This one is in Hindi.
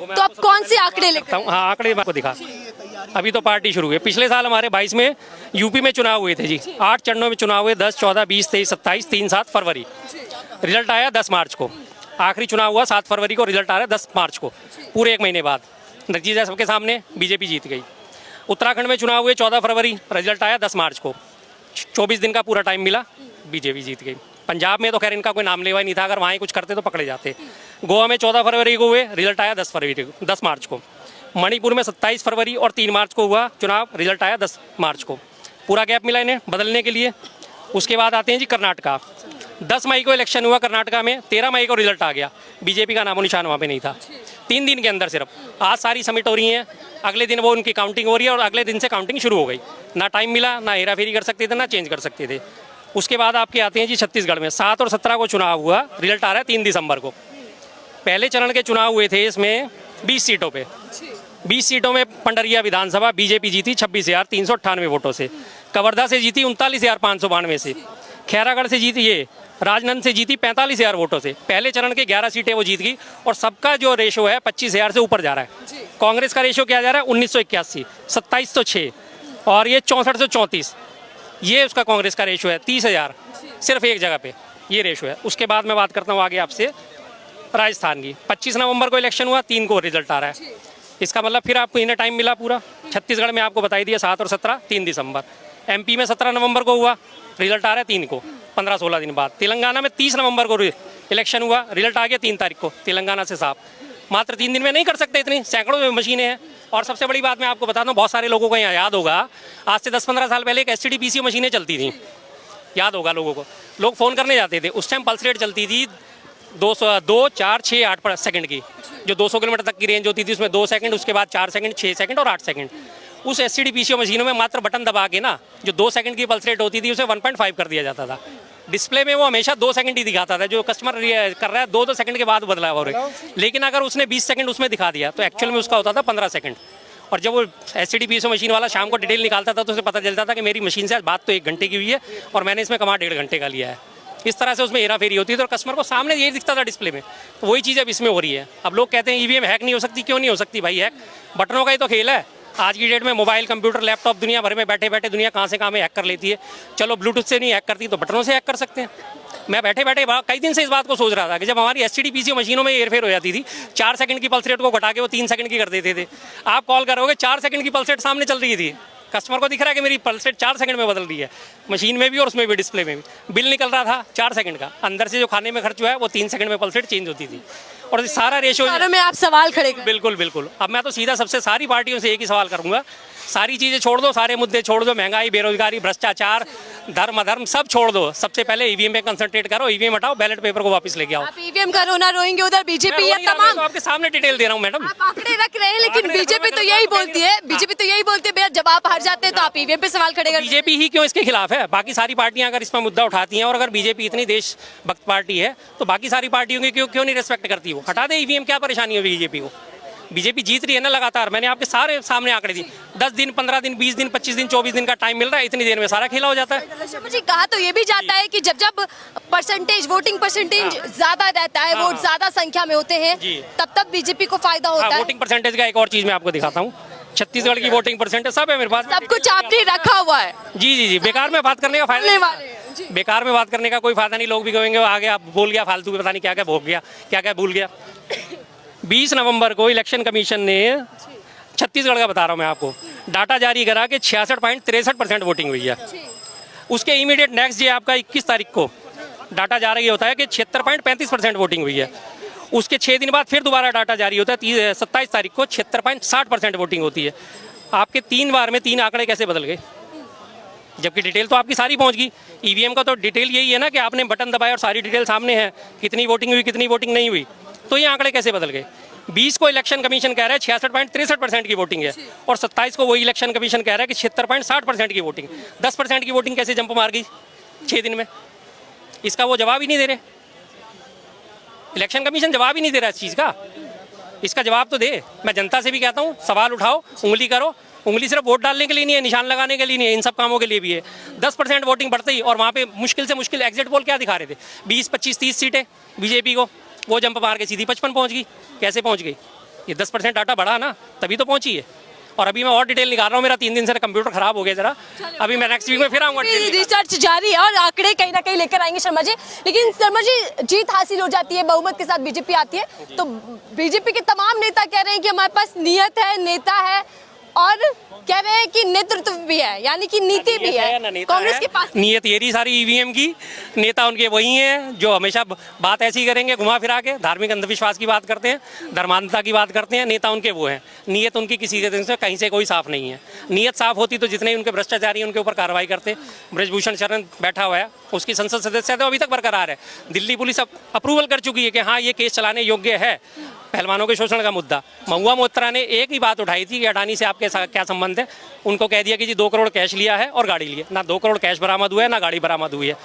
तो अब कौन से आंकड़े लेकर? हाँ, आंकड़े आपको दिखा। अभी तो पार्टी शुरू हुई है। पिछले साल हमारे 22 में यूपी में चुनाव हुए थे जी। 8 चरणों में चुनाव हुए, 10, 14, 20, 23, 27, 3, 7 फरवरी। रिजल्ट आया 10 मार्च को। आखिरी चुनाव हुआ 7 फरवरी को, रिजल्ट आ रहा है 10 मार्च को, पूरे 1 महीने बाद। नतीजा सबके सामने, बीजेपी जीत गई। उत्तराखंड में चुनाव हुए 14 फरवरी, रिजल्ट आया 10 मार्च को। 24 दिन का पूरा टाइम मिला, बीजेपी जीत गई। पंजाब में तो खैर इनका कोई नाम लेवा ही नहीं था, अगर वहाँ कुछ करते तो पकड़े जाते। गोवा में 14 फरवरी को हुए, रिजल्ट आया 10 मार्च को। मणिपुर में 27 फरवरी और 3 मार्च को हुआ चुनाव, रिजल्ट आया 10 मार्च को। पूरा गैप मिला इन्हें बदलने के लिए। उसके बाद आते हैं जी कर्नाटका। 10 मई को इलेक्शन हुआ कर्नाटका में, 13 मई को रिजल्ट आ गया। बीजेपी का नामो निशान वहाँ पे नहीं था। 3 दिन के अंदर सिर्फ। आज सारी सबमिट हो रही हैं, अगले दिन वो उनकी काउंटिंग हो रही है और अगले दिन से काउंटिंग शुरू हो गई। ना टाइम मिला, ना हेरा फेरी कर सकते थे, ना चेंज कर सकते थे। उसके बाद आपके आते हैं जी छत्तीसगढ़ में। 7 और 17 को चुनाव हुआ, रिजल्ट आ रहा है 3 दिसंबर को। पहले चरण के चुनाव हुए थे इसमें 20 सीटों पे। 20 सीटों में पंडरिया विधानसभा बीजेपी जीती 26,398 वोटों से। कवर्धा से जीती 39,592 से। खैरागढ़ से जीती ये राजनंद से जीती 45,000 वोटों से। पहले चरण के 11 सीटें वो जीत गई और सबका जो रेशो है 25,000 से ऊपर जा रहा है। कांग्रेस का रेशो क्या जा रहा है 1981, 2706 और ये 6434। ये उसका कांग्रेस का रेशो है 30,000 सिर्फ एक जगह पे, ये रेशो है। उसके बाद मैं बात करता हूँ आगे आपसे राजस्थान की। 25 नवंबर को इलेक्शन हुआ, 3 को रिजल्ट आ रहा है। इसका मतलब फिर आपको इन्हें टाइम मिला पूरा। छत्तीसगढ़ में आपको बताई दिया 7 और 17, 3 दिसंबर। एमपी में 17 नवंबर को हुआ, रिजल्ट आ रहा है 3 को, 15-16 दिन बाद। तेलंगाना में 30 नवंबर को इलेक्शन हुआ, रिजल्ट आ गया 3 तारीख को, तेलंगाना से साफ। मात्र 3 दिन में नहीं कर सकते इतनी, सैकड़ों मशीनें हैं। और सबसे बड़ी बात मैं आपको बताता हूँ, बहुत सारे लोगों को यहाँ याद होगा, आज से 10-15 साल पहले एक STD PCO मशीनें चलती थी, याद होगा लोगों को। लोग फ़ोन करने जाते थे, उस टाइम पल्स रेट चलती थी 2, 4, 6, 8 सेकंड की। जो 200 किलोमीटर तक की रेंज होती थी उसमें 2 सेकंड, उसके बाद 4 सेकंड, 6 सेकंड और 8 सेकंड। उस STD PCO मशीनों में मात्र बटन दबा के ना, जो 2 सेकंड की पल्स रेट होती थी उसे 1.5 कर दिया जाता था। डिस्प्ले में वो हमेशा 2 सेकंड ही दिखाता था। जो कस्टमर कर रहा है 2 सेकंड के बाद बदलाव हो रहा है। लेकिन अगर उसने 20 सेकंड उसमें दिखा दिया तो एक्चुअल में उसका होता था 15 सेकंड। और जब वो STD PCO मशीन वाला शाम को डिटेल निकालता था तो उसे पता चलता था कि मेरी मशीन से आज बात तो 1 घंटे की हुई है और मैंने इसमें कमा 1.5 घंटे का लिया है। इस तरह से उसमें हेरा फेरी होती थी और कस्टमर को सामने ये दिखता था डिस्प्ले में। तो वही चीज़ अब इसमें हो रही है। अब लोग कहते हैं EVM हैक नहीं हो सकती। क्यों नहीं हो सकती भाई हैक? बटनों का ही तो खेल है। आज की डेट में मोबाइल, कंप्यूटर, लैपटॉप दुनिया भर में बैठे बैठे दुनिया कहाँ से कहाँ में हैक कर लेती है। चलो ब्लूटूथ से नहीं हैक करती तो बटनों से हैक कर सकते हैं। मैं बैठे बैठे कई दिन से इस बात को सोच रहा था कि जब हमारी STD PCO मशीनों में हेरफेर हो जाती थी, 4 सेकंड की पल्स रेट को घटा के वो 3 सेकंड की कर देते थे। आप कॉल करोगे 4 सेकंड की पल्स रेट सामने चल रही थी, कस्टमर को दिख रहा है कि मेरी पल्स रेट 4 सेकंड में बदल रही है, मशीन में भी और उसमें भी, डिस्प्ले में भी। बिल निकल रहा था 4 सेकंड का, अंदर से जो खाने में खर्च हुआ है वो 3 सेकंड में पल्स रेट चेंज होती थी। और सारा रेशो में आप सवाल खड़े कर। बिल्कुल बिल्कुल। अब मैं तो सीधा सबसे सारी पार्टियों से एक ही सवाल करूंगा, सारी चीज़ें छोड़ दो, सारे मुद्दे छोड़ दो, महंगाई, बेरोजगारी, भ्रष्टाचार, धर्म अधर्म सब छोड़ दो। सबसे पहले EVM पे कंसंट्रेट करो, EVM हटाओ, बैलेट पेपर को वापस लेके आओ। आप EVM का रोना रोएंगे, उधर बीजेपी या तमाम। तो आपके सामने डिटेल दे रहा हूँ मैडम। आप आंकड़े रख रहे हैं लेकिन बीजेपी तो यही बोलती है, भैया जब आप हार जाते हैं तो आप EVM पे सवाल खड़े करते हैं। बीजेपी ही क्यों इसके खिलाफ है? बाकी सारी पार्टियां अगर इसमें मुद्दा उठाती हैं और अगर बीजेपी इतनी देशभक्त पार्टी है तो बाकी सारी पार्टियों की क्यों नहीं रिस्पेक्ट करती? वो हटा दे EVM, क्या परेशानी है बीजेपी को? बीजेपी जीत रही है ना लगातार। मैंने आपके सारे सामने आंकड़े दी। 10 दिन, 15 दिन, 20 दिन, 25 दिन, 24 दिन का टाइम मिल रहा है, इतनी देर में सारा खेला हो जाता है। मुझे कहा तो ये भी जाता है कि जब परसेंटेज, वोटिंग परसेंटेज ज्यादा रहता है, वोट ज्यादा संख्या में होते हैं, तब बीजेपी को फायदा होता है। वोटिंग परसेंटेज का एक और चीज मैं आपको दिखाता हूँ। छत्तीसगढ़ की वोटिंग परसेंटेज सब है मेरे पास, सब कुछ आपने रखा हुआ है। जी। बेकार में बात करने का फायदा नहीं, बेकार में बात करने का कोई फायदा नहीं। लोग भी कहेंगे आगे आप बोल गया फालतू, पता नहीं क्या क्या भोग गया, क्या क्या भूल गया। 20 नवंबर को इलेक्शन कमीशन ने, छत्तीसगढ़ का बता रहा हूँ मैं आपको, डाटा जारी करा कि 66.63% वोटिंग हुई है। उसके इमीडिएट नेक्स्ट डे आपका 21 तारीख को डाटा जारी होता है कि 76.35% वोटिंग हुई है। उसके 6 दिन बाद फिर दोबारा डाटा जारी होता है 27 तारीख को, 76.60% वोटिंग होती है। आपके 3 बार में 3 आंकड़े कैसे बदल गए? जबकि डिटेल तो आपकी सारी पहुंच गई। EVM का तो डिटेल यही है ना कि आपने बटन दबाया और सारी डिटेल सामने है, कितनी वोटिंग हुई, कितनी वोटिंग नहीं हुई। तो ये आंकड़े कैसे बदल गए? 20 को इलेक्शन कमीशन कह रहा है 66.63% की वोटिंग है और 27 को वही इलेक्शन कमीशन कह रहा है कि 76.60% की वोटिंग। 10% की वोटिंग कैसे जंप मार गई 6 दिन में? इसका वो जवाब ही नहीं दे रहे। इलेक्शन कमीशन जवाब ही नहीं दे रहा इस चीज़ का। इसका जवाब तो दे। मैं जनता से भी कहता हूँ, सवाल उठाओ, उंगली करो। उंगली सिर्फ वोट डालने के लिए नहीं है, निशान लगाने के लिए नहीं है, इन सब कामों के लिए भी है। 10% वोटिंग बढ़ती और वहाँ पे मुश्किल से मुश्किल एग्जिट पोल क्या दिखा रहे थे? 20, 25, 30 सीटें बीजेपी को, वो जंप मार के सीधी 55 पहुँच गई। कैसे पहुँच गई? ये 10% डाटा बढ़ा ना, तभी तो पहुंची है। और अभी मैं और डिटेल निकाल रहा हूँ, मेरा 3 दिन से कंप्यूटर खराब हो गया जरा, अभी मैं नेक्स्ट वीक में फिर आऊँगा। रिसर्च जारी है और आंकड़े कहीं ना कहीं लेकर आएंगे शर्मा जी। लेकिन शर्मा जी, जीत हासिल हो जाती है, बहुमत के साथ बीजेपी आती है, तो बीजेपी के तमाम नेता कह रहे हैं कि हमारे पास नियत है, नेता है, और कह रहे हैं कि नेतृत्व भी है, यानी कि नीति भी है। कांग्रेस के पास नियत ये रही सारी ईवीएम की, नेता उनके वही हैं जो हमेशा बात ऐसी करेंगे घुमा फिरा के, धार्मिक अंधविश्वास की बात करते हैं, धर्मांधता की बात करते हैं, नेता उनके वो हैं। नियत उनकी किसी के दिन से कहीं से कोई साफ नहीं है। नियत साफ होती तो जितने उनके भ्रष्टाचारी हैं उनके ऊपर कार्रवाई करते। ब्रजभूषण शरण बैठा हुआ है, उसकी संसद सदस्य तो अभी तक बरकरार है। दिल्ली पुलिस अप्रूवल कर चुकी है कि हाँ ये केस चलाने योग्य है, पहलवानों के शोषण का मुद्दा। महुआ मोत्रा ने एक ही बात उठाई थी कि अडानी से आपके क्या संबंध है, उनको कह दिया कि जी 2 करोड़ कैश लिया है और गाड़ी ली है। ना 2 करोड़ कैश बरामद हुआ है, ना गाड़ी बरामद हुई है।